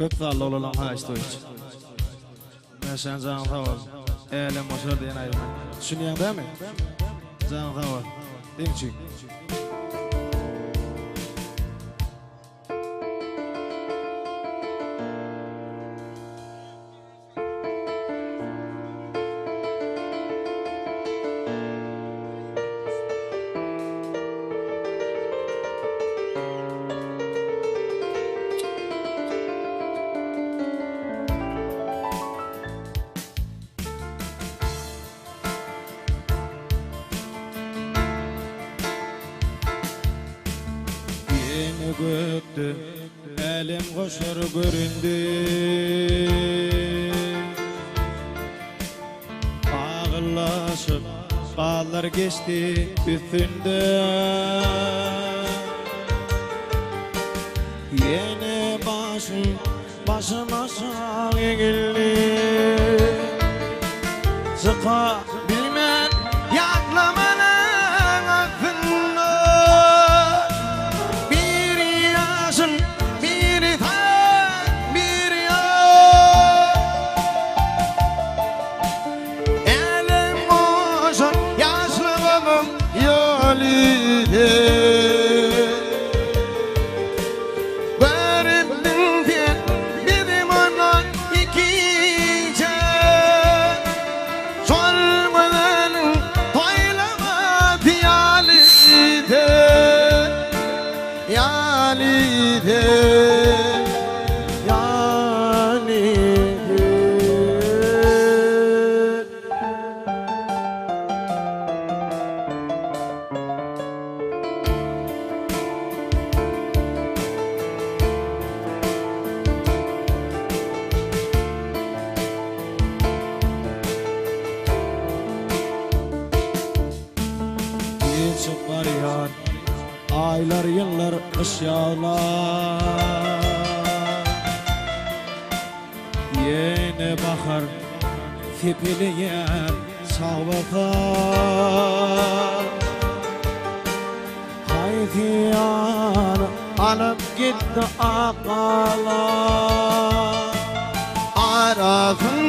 Köp sallı olan ha işte o iş. Ben sen canın sağ ol. Eylem boşver diyen ayrı. Düşünüyen değil mi? Canın sağ ol. Değil mi çünkü? Göktü, elim koşar göründü. Ağırlaşıp bağlar geçti üstünde. Yeni başım aşağı eğildi. Sıka bilmem yaklamanın aklında. Aylar yıllar kış yağlar. Yeni bahar tepeleyen savakar. Haydiyan alıp gitti akalar. Arafın